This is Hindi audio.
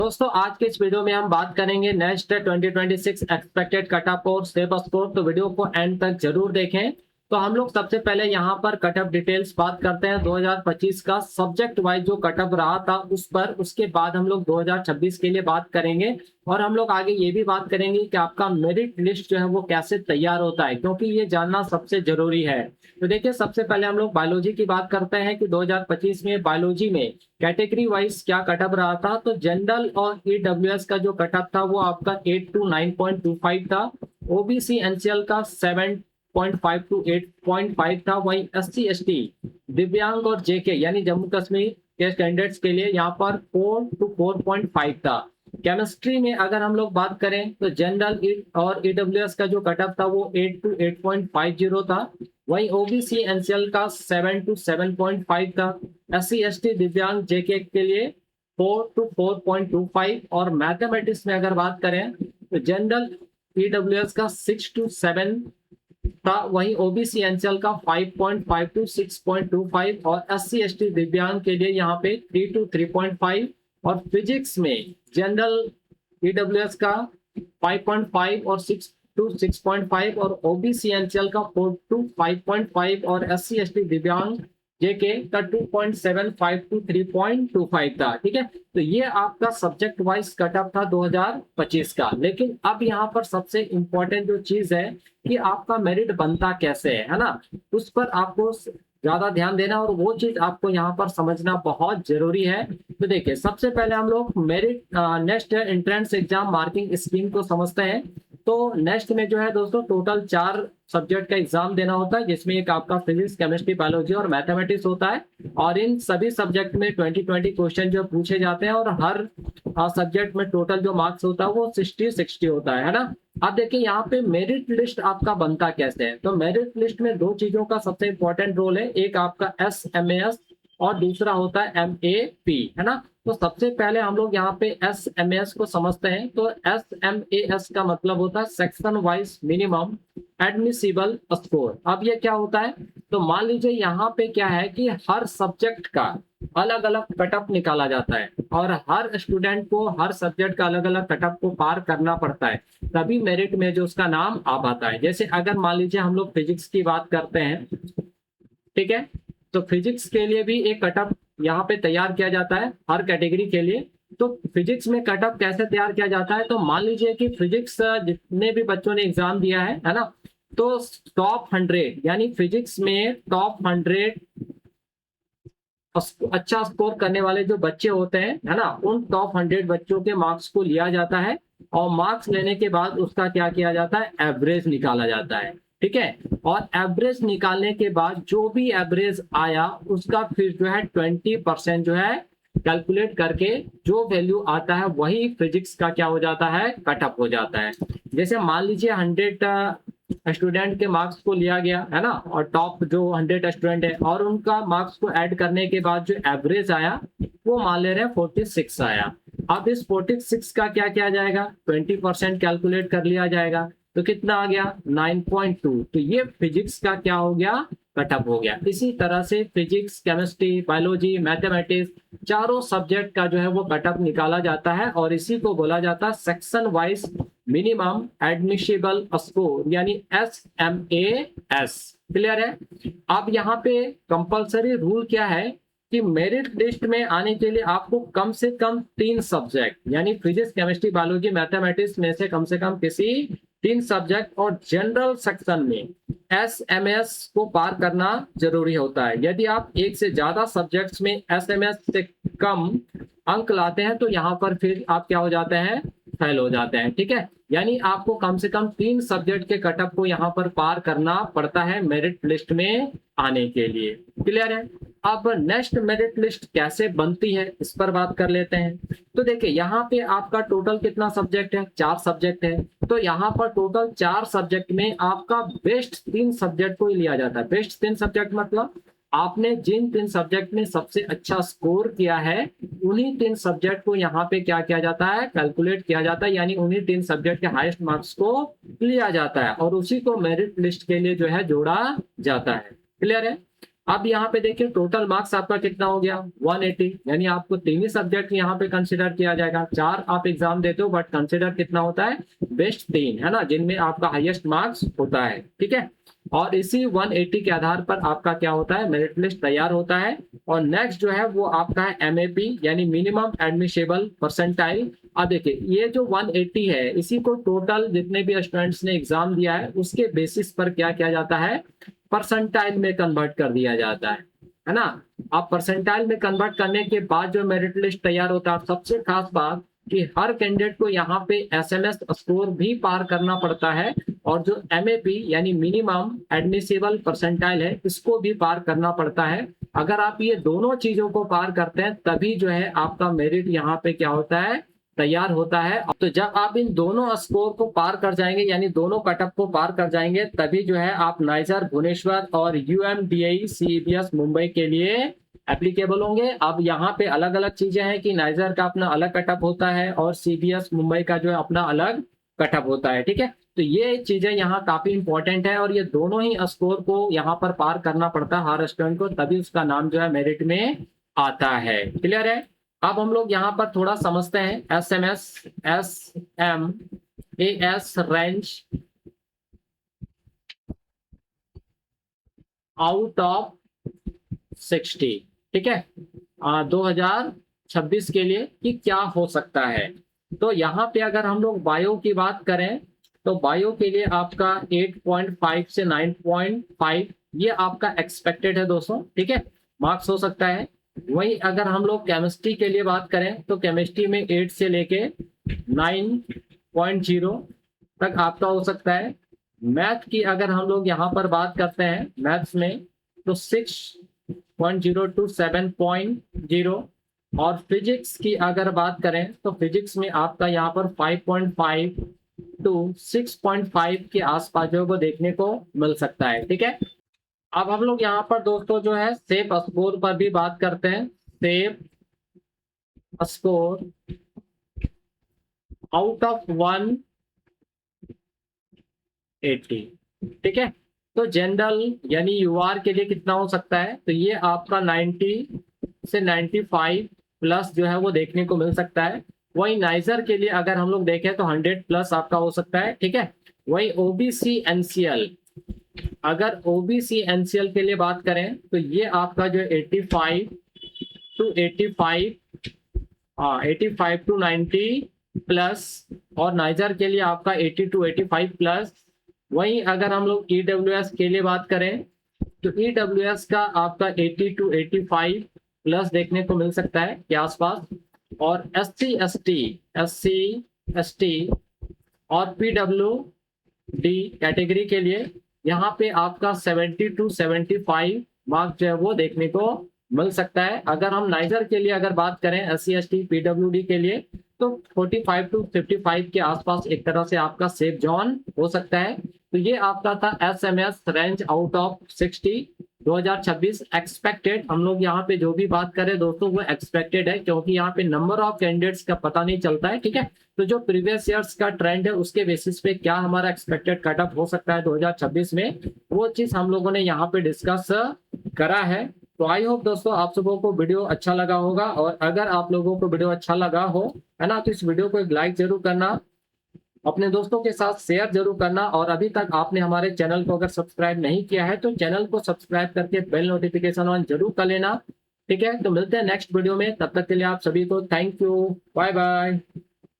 दोस्तों आज के इस वीडियो में हम बात करेंगे नेक्स्ट 2026 एक्सपेक्टेड कट ऑफ और स्टेप स्कोर। तो वीडियो को एंड तक जरूर देखें। तो हम लोग सबसे पहले यहाँ पर कट ऑफ डिटेल्स बात करते हैं 2025 का सब्जेक्ट वाइज जो कट ऑफ रहा था उस पर। उसके बाद हम लोग 2026 के लिए बात करेंगे और हम लोग आगे ये भी बात करेंगे कि आपका मेरिट लिस्ट जो है वो कैसे तैयार होता है, क्योंकि ये जानना सबसे जरूरी है। तो देखिए सबसे पहले हम लोग बायोलॉजी की बात करते हैं कि 2025 में बायोलॉजी में कैटेगरी वाइज क्या कट ऑफ रहा था। तो जनरल और ईडब्ल्यूएस का जो कट ऑफ था वो आपका 8 टू 9.25 था। ओबीसी एनसीएल का 7.5 टू 8.5 था। वहीं एससी एसटी दिव्यांग और जेके यानी जम्मू कश्मीर के कैंडिडेट्स के लिए यहाँ पर 4 टू 4.5 था। केमिस्ट्री में अगर हम लोग बात करें तो जनरल और ईडब्ल्यूएस का जो कट ऑफ था वो 8 टू 8.50 था। वहीं ओबीसी एनसीएल का 7 टू 7.5 था। एससी एसटी दिव्यांग जेके के लिए 4 टू 4.25। और मैथमेटिक्स में अगर बात करें तो जनरल ईडब्ल्यूएस का 6 टू 7 था। वहीं ओबीसी एनसीएल का 5.5 टू 6.25 और एससी एसटी दिव्यांग के लिए यहाँ पे 3 टू 3.5। और फिजिक्स में जनरल ईडब्ल्यूएस का 5.5 और 6 टू 6.5 और ओबीसी एनसीएल का 4 टू 5.5 और एससी एसटी दिव्यांग जेके का 2.75 टू 3.25 था। ठीक है, तो ये आपका सब्जेक्ट वाइज कट ऑफ था 2025 का। लेकिन अब यहाँ पर सबसे इंपॉर्टेंट जो चीज है कि आपका मेरिट बनता कैसे है ना, उस पर आपको ज्यादा ध्यान देना और वो चीज आपको यहाँ पर समझना बहुत जरूरी है। तो देखिए सबसे पहले हम लोग merit next entrance exam marking scheme को समझते हैं। तो नेक्स्ट में जो है दोस्तों टोटल 4 सब्जेक्ट का एग्जाम देना होता है, जिसमें एक आपका फिजिक्स केमिस्ट्री बायोलॉजी और मैथमेटिक्स होता है। और इन सभी सब्जेक्ट में 20 क्वेश्चन जो पूछे जाते हैं और हर सब्जेक्ट में टोटल जो मार्क्स होता है वो 60 होता है ना। अब देखिए यहाँ पे मेरिट लिस्ट आपका बनता कैसे है। तो मेरिट लिस्ट में 2 चीजों का सबसे इंपॉर्टेंट रोल है, एक आपका एसएमएस और दूसरा होता है एमएपी, है ना। तो सबसे पहले हम लोग यहाँ पे एसएमएस को समझते हैं। तो एसएमएस का मतलब होता है section wise minimum admissible score. अब ये क्या होता है, तो मान लीजिए यहाँ पे क्या है कि हर सब्जेक्ट का अलग अलग कटअप निकाला जाता है और हर स्टूडेंट को हर सब्जेक्ट का अलग अलग कटअप को पार करना पड़ता है, तभी मेरिट में जो उसका नाम आ पाता है। जैसे अगर मान लीजिए हम लोग फिजिक्स की बात करते हैं, ठीक है, तो फिजिक्स के लिए भी एक कटअप यहाँ पे तैयार किया जाता है हर कैटेगरी के लिए। तो फिजिक्स में कटअप कैसे तैयार किया जाता है, तो मान लीजिए कि फिजिक्स जितने भी बच्चों ने एग्जाम दिया है ना, तो टॉप 100 यानी फिजिक्स में टॉप 100 अच्छा स्कोर करने वाले जो बच्चे होते हैं, है ना, उन टॉप 100 बच्चों के मार्क्स को लिया जाता है और मार्क्स लेने के बाद उसका क्या किया जाता है, एवरेज निकाला जाता है। ठीक है, और एवरेज निकालने के बाद जो भी एवरेज आया उसका फिर जो है 20% जो है कैलकुलेट करके जो वैल्यू आता है वही फिजिक्स का क्या हो जाता है, कटअप हो जाता है। जैसे मान लीजिए 100 स्टूडेंट के मार्क्स को लिया गया है ना, और टॉप जो 100 स्टूडेंट है और उनका मार्क्स को ऐड करने के बाद जो एवरेज आया वो मान ले रहे हैं 46 आया। अब इस 46 का क्या किया जाएगा, 20% कैलकुलेट कर लिया जाएगा, तो कितना आ गया 9.2। तो ये फिजिक्स का क्या हो गया, कटअप हो गया। इसी तरह से फिजिक्स केमिस्ट्री बायोलॉजी मैथमेटिक्स चारों सब्जेक्ट का जो है वो कटअप निकाला जाता है और इसी को बोला जाता है section wise minimum admissible score यानी एसएमएस। क्लियर है। अब यहाँ पे कंपलसरी रूल क्या है कि मेरिट लिस्ट में आने के लिए आपको कम से कम 3 सब्जेक्ट यानी फिजिक्स केमिस्ट्री बायोलॉजी मैथमेटिक्स में से कम किसी 3 सब्जेक्ट और जनरल सेक्शन में एसएमएस को पार करना जरूरी होता है। यदि आप एक से ज्यादा सब्जेक्ट्स में एसएमएस से कम अंक लाते हैं तो यहाँ पर फिर आप क्या हो जाते हैं, फेल हो जाते हैं। ठीक है, यानी आपको कम से कम 3 सब्जेक्ट के कटअप को यहाँ पर पार करना पड़ता है मेरिट लिस्ट में आने के लिए। क्लियर है। अब नेक्स्ट मेरिट लिस्ट कैसे बनती है इस पर बात कर लेते हैं। तो देखिए यहाँ पे आपका टोटल कितना सब्जेक्ट है, 4 सब्जेक्ट है। तो यहाँ पर टोटल 4 सब्जेक्ट में आपका बेस्ट 3 सब्जेक्ट को ही लिया जाता है। बेस्ट 3 सब्जेक्ट मतलब आपने जिन 3 सब्जेक्ट में सबसे अच्छा स्कोर किया है उन्हीं 3 सब्जेक्ट को यहाँ पे क्या किया जाता है, कैलकुलेट किया जाता है, यानी उन्हीं 3 सब्जेक्ट के हाईएस्ट मार्क्स को लिया जाता है और उसी को मेरिट लिस्ट के लिए जो है जोड़ा जाता है। क्लियर है। अब यहाँ पे देखिए टोटल मार्क्स आपका कितना हो गया 180, यानी आपको 3 ही सब्जेक्ट यहाँ पे कंसिडर किया जाएगा। 4 आप एग्जाम देते हो बट कंसिडर कितना होता है, बेस्ट 3 है ना, जिनमें आपका हाईएस्ट मार्क्स होता है। ठीक है, और इसी 180 के आधार पर आपका क्या होता है, मेरिट लिस्ट तैयार होता है। और नेक्स्ट जो है वो आपका है एमएपी यानी मिनिमम एडमिशेबल परसेंटाइल। अब देखिए ये जो 180 है इसी को टोटल जितने भी स्टूडेंट्स ने एग्जाम दिया है उसके बेसिस पर क्या किया जाता है, परसेंटाइल में कन्वर्ट कर दिया जाता है ना। अब परसेंटाइल में कन्वर्ट करने के बाद जो मेरिट लिस्ट तैयार होता है, सबसे खास बात कि हर कैंडिडेट को यहाँ पे एसएमएस स्कोर भी पार करना पड़ता है, और जो एमएपी यानी मिनिमम एडमिसिबल परसेंटाइल है इसको भी पार करना पड़ता है। अगर आप ये दोनों चीजों को पार करते हैं तभी जो है आपका मेरिट यहाँ पे क्या होता है, तैयार होता है। तो जब आप इन दोनों स्कोर को पार कर जाएंगे यानी दोनों कटअप को पार कर जाएंगे तभी जो है आप नाइजर भुवनेश्वर और यूएमडीएई सीईबीएस मुंबई के लिए एप्लीकेबल होंगे। अब यहाँ पे अलग अलग चीजें हैं कि नाइजर का अपना अलग कटअप होता है और सीबीएस मुंबई का जो है अपना अलग कटअप होता है। ठीक है, तो ये चीजें यहाँ काफी इंपॉर्टेंट है और ये दोनों ही स्कोर को यहाँ पर पार करना पड़ता है हर स्टूडेंट को, तभी उसका नाम जो है मेरिट में आता है। क्लियर है। अब हम लोग यहाँ पर थोड़ा समझते हैं SMS SMS range out of 60। ठीक है, 2026 के लिए कि क्या हो सकता है। तो यहाँ पे अगर हम लोग बायो की बात करें तो बायो के लिए आपका 8.5 से 9.5 ये आपका एक्सपेक्टेड है दोस्तों। ठीक है, मार्क्स हो सकता है। वही अगर हम लोग केमिस्ट्री के लिए बात करें तो केमिस्ट्री में 8 से लेके 9.0 तक आपका हो सकता है। मैथ की अगर हम लोग यहाँ पर बात करते हैं मैथ्स में तो 6.0 टू 7.0, और फिजिक्स की अगर बात करें तो फिजिक्स में आपका यहाँ पर 5.5 टू 6.5 के आसपास जो को देखने को मिल सकता है। ठीक है, अब हम लोग यहाँ पर दोस्तों जो है सेफ स्कोर पर भी बात करते हैं। Safe score out of 180। ठीक है, तो जनरल यानी यूआर के लिए कितना हो सकता है, तो ये आपका 90 से 95 प्लस जो है वो देखने को मिल सकता है। वही नाइजर के लिए अगर हम लोग देखें तो 100 प्लस आपका हो सकता है। ठीक है, वही ओबीसी एनसीएल, अगर ओबीसी एनसीएल के लिए बात करें तो ये आपका जो 85 टू 90 प्लस, और नाइजर के लिए आपका 80 टू 85 प्लस। वहीं अगर हम लोग ईडब्ल्यूएस के लिए बात करें तो ईडब्ल्यूएस का आपका 80 टू 85 प्लस देखने को मिल सकता है के आसपास। और एससी एसटी और पीडब्ल्यूडी कैटेगरी के लिए यहाँ पे आपका 70 टू 75 मार्क्स जो है वो देखने को मिल सकता है। अगर हम नाइजर के लिए अगर बात करें एससी एसटी पीडब्ल्यूडी के लिए तो 45 टू 55 के आसपास एक तरह से आपका सेफ जोन हो सकता है। तो ये आपका था SMS range out of 60 2026 expected. हम लोग यहाँ पे जो भी बात करें दोस्तों वो एक्सपेक्टेड है, क्योंकि यहाँ पे नंबर ऑफ कैंडिडेट्स का पता नहीं चलता है। ठीक है, तो जो प्रीवियस ईयर्स का ट्रेंड है उसके बेसिस पे क्या हमारा एक्सपेक्टेड कटअप हो सकता है 2026 में, वो चीज हम लोगों ने यहाँ पे डिस्कस करा है। तो आई होप दोस्तों आप सबों को वीडियो अच्छा लगा होगा, और अगर आप लोगों को वीडियो अच्छा लगा हो है ना तो इस वीडियो को एक लाइक जरूर करना, अपने दोस्तों के साथ शेयर जरूर करना, और अभी तक आपने हमारे चैनल को अगर सब्सक्राइब नहीं किया है तो चैनल को सब्सक्राइब करके बेल नोटिफिकेशन ऑन जरूर कर लेना। ठीक है, तो मिलते हैं नेक्स्ट वीडियो में, तब तक के लिए आप सभी को थैंक यू, बाय बाय।